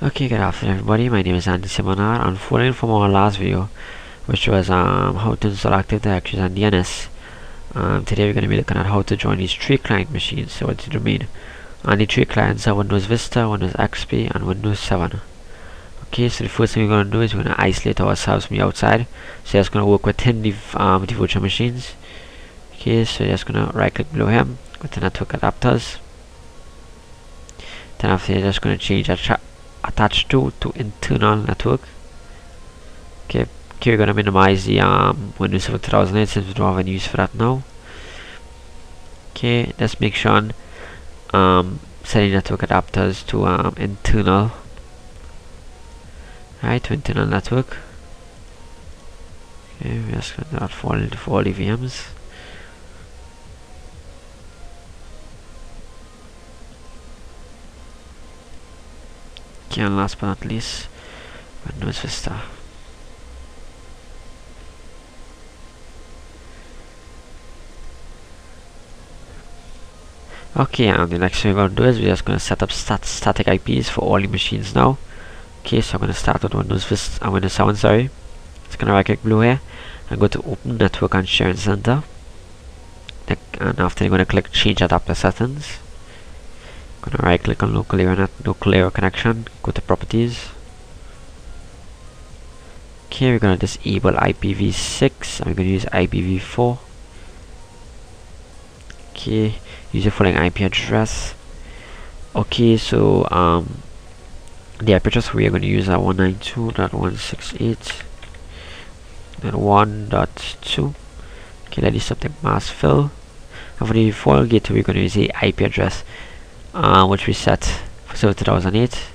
Okay, good afternoon everybody, my name is Andy Simonar, and following from our last video, which was how to install Active Directories and DNS. Today we're going to be looking at how to join these three client machines. So what does it mean? And the three clients are Windows Vista, Windows XP and Windows 7. Okay, so the first thing we're going to do is we're going to isolate ourselves from the outside. So that's going to work within the virtual machines. Okay, so just going to right click below him with the network adapters. Then after you're just going to change attached to internal network. Okay, we're going to minimize the Windows Server 2008 since we don't have any use for that now. Okay, let's make sure setting network adapters to internal. Right, to internal network. Okay, we're just going to do that for all the VMs. Okay, and last but not least, Windows Vista. Okay, and the next thing we're going to do is we're just going to set up static IPs for all the machines now. Okay, so I'm going to start with Windows Vista and Windows 7, sorry. It's going to right click below here and go to Open Network and Sharing Center. And after you're going to click Change Adapter Settings. I'm going to right click on local area connection, go to Properties. Okay, we're going to disable IPv6 and we're going to use IPv4. Okay, use your following IP address. Okay, so the IP address we are going to use are 192.168.1.2. Okay, let me subject mask fill. And for the default gateway we're going to use the IP address which we set for server 2008.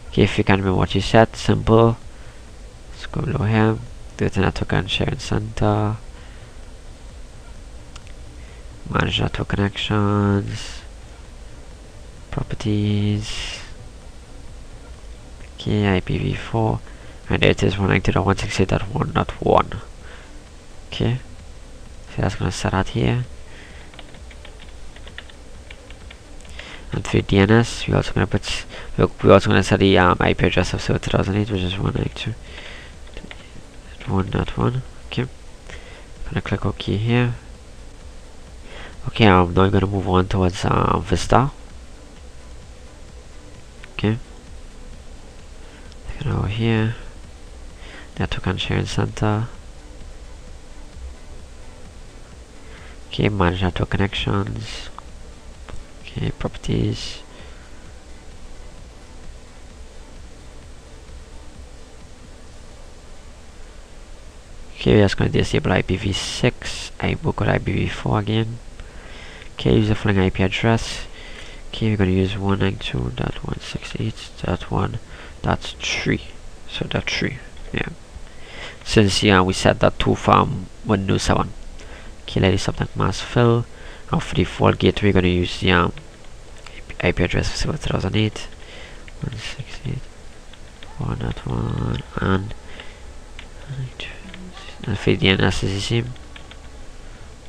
Okay, if you can't remember what you set, simple. Let's go below here, do the network and sharing center. Manage network connections, properties. Okay, IPv4, and it is 192.168.1.1. Okay, so that's gonna set out here. And for DNS, we're also gonna set the IP address of server 2008, which is 192.1.1. Okay, I'm gonna click OK here. Okay, now I'm going to move on towards Vista. Okay, over here, network and sharing center. Okay, manage network connections. Okay, properties. Okay, we're just going to disable IPv6. I will go to IPv4 again. Okay, use the following IP address. Okay, we're going to use 192.168.1.3. So that's 3. Yeah. Since we set that to from Windows 7. Okay, let us subnet mask fill. And for the default gateway, we're going to use the IP address for server 2008. 168.1.1 and for the DNS is the same.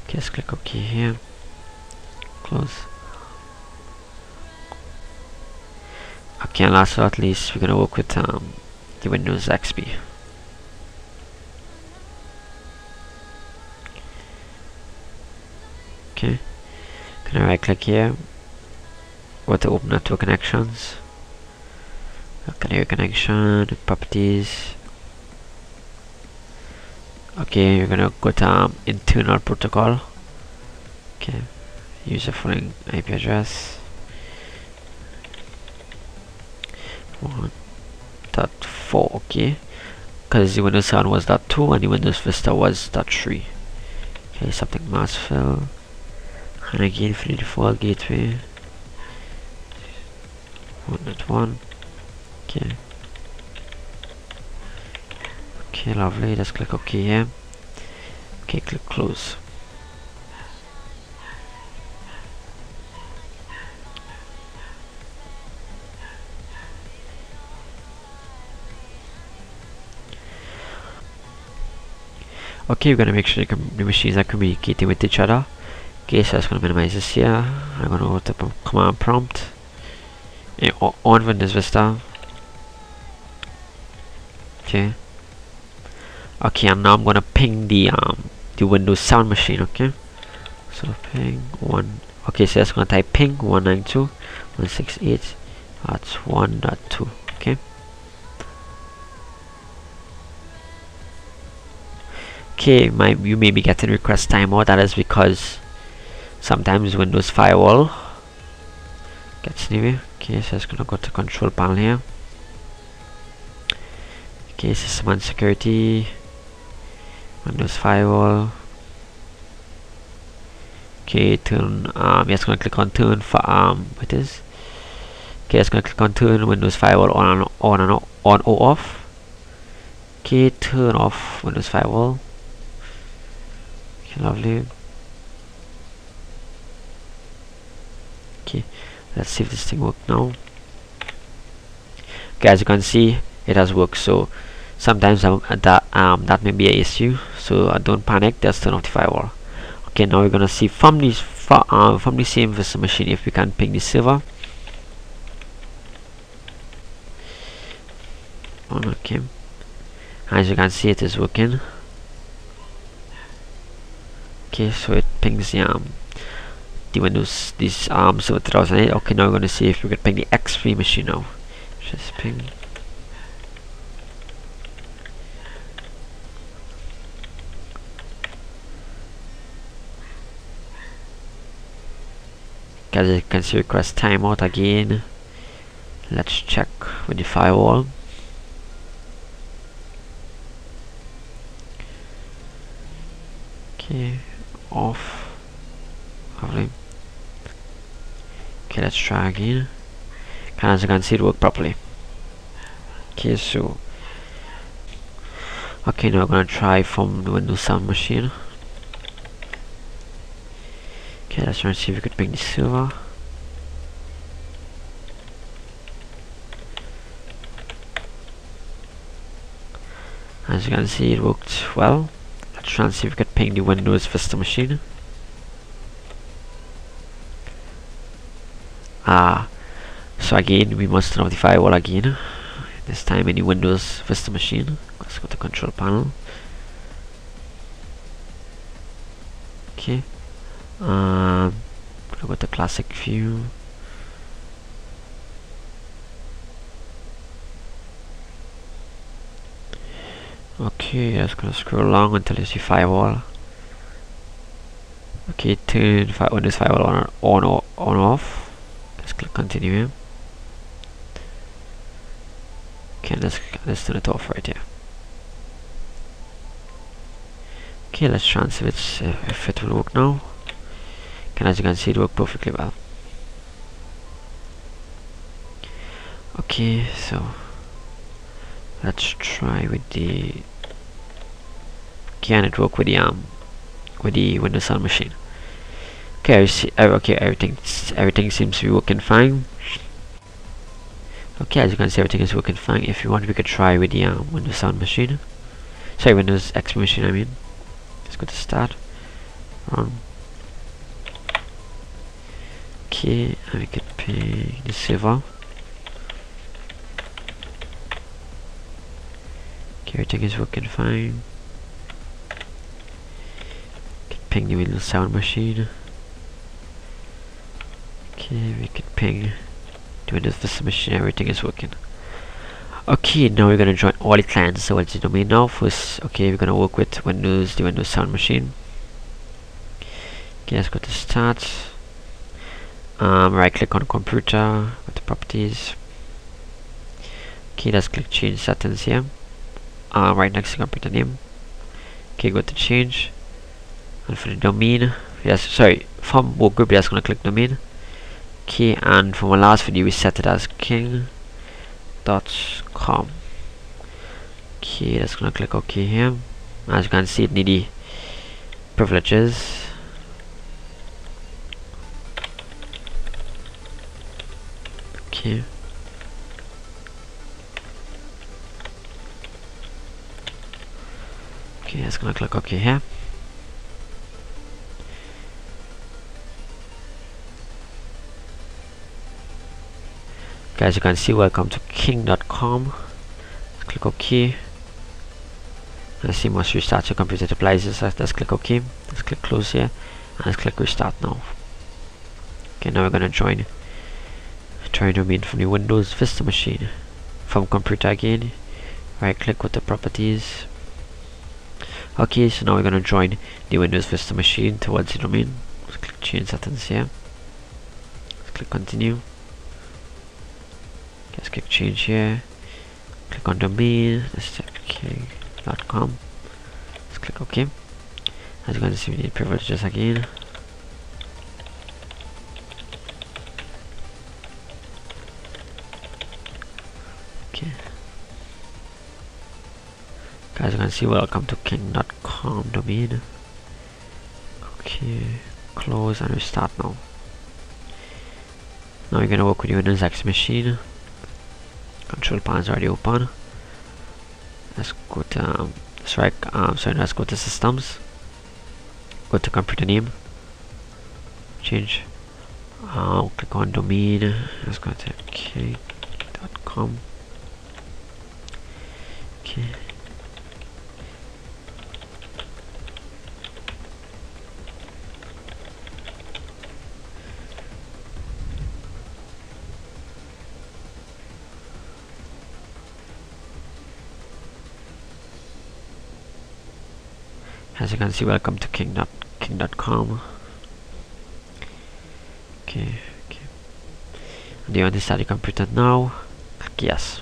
Okay, let's click OK here. Close. Okay, and last but not least, we're going to work with the Windows XP. Okay, gonna right click here, go to Open Network Connections, Area Connection, Properties. Okay, you're gonna go to Internal Protocol. Okay, use the following IP address. 1.4, okay, because the Windows 7 was .2 and the Windows Vista was .3. Okay, something mask fill, and again for the default gateway 1.1. Okay, okay, lovely. Let's click OK here. Okay, click close. Okay, we're gonna make sure the machines are communicating with each other. Okay, so I'm just gonna minimize this here. I'm gonna go to command prompt on Windows Vista. Okay. Okay, and now I'm gonna ping the Windows 7 machine. Okay, so ping one. Okay, so it's gonna type ping 192.168.1.2. Okay. Okay, you may be getting request timeout. That is because sometimes Windows Firewall gets anyway. Okay, so it's gonna go to control panel here. Okay, system and security, Windows Firewall. Okay, turn. It's gonna click on turn for what is? Okay, it's gonna click on turn Windows Firewall on or off. Okay, turn off Windows Firewall. Okay, lovely. Okay, let's see if this thing works now. Okay, as you can see, it has worked. So sometimes that may be an issue. So don't panic. Just turn off the firewall. Okay, now we're gonna see from the same virtual machine if we can ping the server. Okay, as you can see, it is working. Okay, so it pings the Windows server 3008. Okay, now we're gonna see if we can ping the X3 machine now. Just ping. As you can see, request timeout again. Let's check with the firewall. Okay, off. Lovely. Okay, let's try again. And as you can see, it worked properly. Okay, so okay, now we're gonna try from the Windows 7 machine. Okay, let's try and see if we could ping the server. As you can see, it worked well. Let's try and see if we could ping the Windows Vista machine. So again, we must turn off the firewall again. This time in the Windows Vista machine. Let's go to control panel. Okay. Go to classic view. Okay, just gonna scroll along until you see firewall. Okay, turn Windows firewall on off. Let's click continue here. Okay, let's turn it off right here. Okay, let's try and see if it will work now. And as you can see, it worked perfectly well. Okay, so let's try with the. Can it work with the Windows 7 machine? Okay, okay, everything seems to be working fine. Okay, as you can see, everything is working fine. If you want, we could try with the Windows 7 machine. Sorry, Windows XP machine. I mean, let's go to start. Okay, and we could ping the server. Okay, everything is working fine. Could ping the Windows 7 machine. Okay, we could ping the Windows Vista machine. Everything is working. Okay, now we're gonna join all the clients. So what's the domain now? First, okay, we're gonna work with the Windows 7 machine. Okay, let's go to start. Right click on computer, go to properties. Okay, let's click change settings here. Right next to computer name. Okay, go to change. And for the domain, yes, sorry, from workgroup, just gonna click domain. Okay, and for my last video, we set it as king.com. Okay, that's gonna click OK here. As you can see, it needs the privileges. Okay. Okay, that's gonna click OK here. Okay, as you can see, welcome to king.com. Click OK. Let's see, must restart your computer. It applies this. Let's click OK. Let's click close here. And let's click restart now. Okay, now we're gonna join domain from the Windows Vista machine. From computer again. Right click with the properties. Okay, so now we're gonna join the Windows Vista machine towards the domain. Let's click change settings here. Let's click continue. Let's click change here. Click on domain. Let's check king.com. Let's click OK. As you can see, we need privileges again. Okay. Guys, you can see welcome to king.com domain. Okay, close and restart now. Now you're gonna work with your Windows X machine. Control panel's already open. Let's go to let's go to systems. Go to computer name. Change. Click on domain. Let's go to king.com. Okay. As you can see, welcome to king.com. Okay. Do you want to start your computer now? Click yes.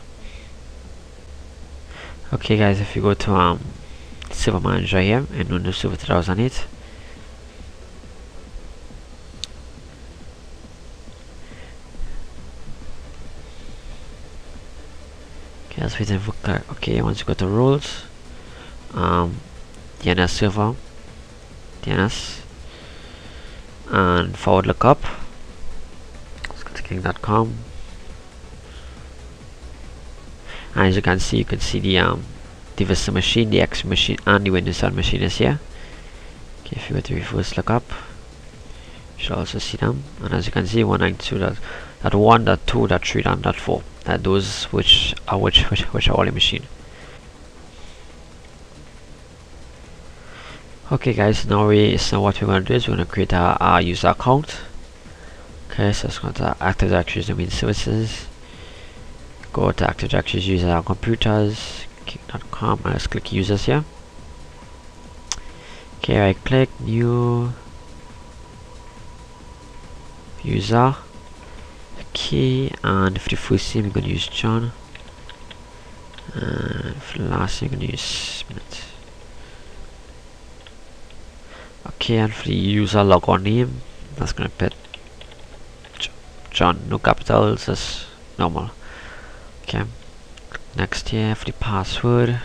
Okay guys, if you go to Server Manager here and Windows Server 2008, okay, let's wait for okay, once you go to roles, DNS server, DNS, and forward lookup. Let's go to king.com, and as you can see the Vista machine, the X machine, and the Windows 7 machine is here. Okay, if you go to reverse lookup, you should also see them. And as you can see, 192.1.2.3.4. That those which are all the machine. Okay guys, now what we're gonna do is we're gonna create a user account. Okay, so let's go to Active Directory domain services. Go to Active Directory user on computers, king.com, and let's click users here. Okay, right click, new user. Okay, and for the first name we're gonna use John, and for the last name we're gonna use Smith. Okay, and for the user logon name, that's gonna put John, no capitals, just normal. Okay, next here for the password.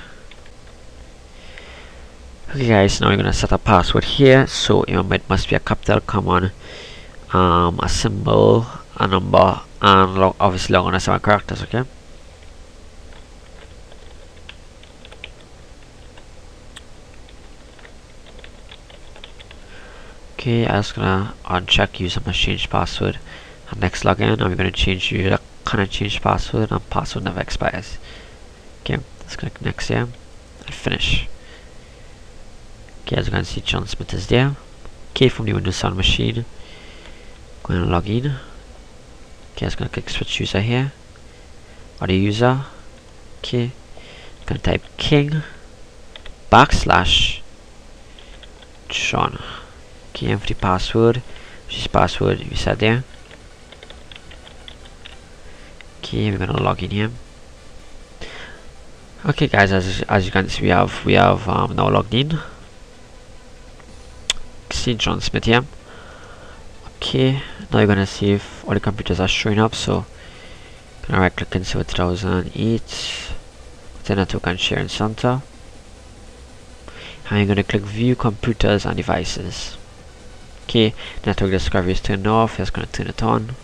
Okay guys, now we're gonna set a password here. So remember, it must be a capital, common, a symbol, a number, and obviously long on 7 characters. Okay. Okay, I'm just gonna uncheck user must change password, and next login, and we're gonna change user cannot change password, and password never expires. Okay, let's click next here and finish. Okay, as you can see, John Smith is there. Okay, from the Windows 7 machine, going to log in. Okay, I'm gonna click switch user here, or the user. Okay, gonna type king /John. Okay, and for the password, which is password we set there. Okay, we're gonna log in here. Okay guys, as you can see, we have now logged in. See John Smith here. Okay, now you're gonna see if all the computers are showing up. So gonna right click in Server 2008, the network and sharing center, and you're gonna click view computers and devices. Okay, network discovery is turned off. Just gonna turn it on.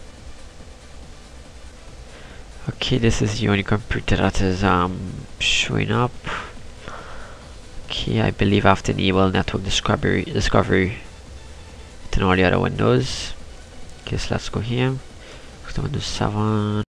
Okay, this is the only computer that is showing up. Okay, I believe I have to enable network discovery in all the other windows. Okay, so let's go here. Go to Windows 7,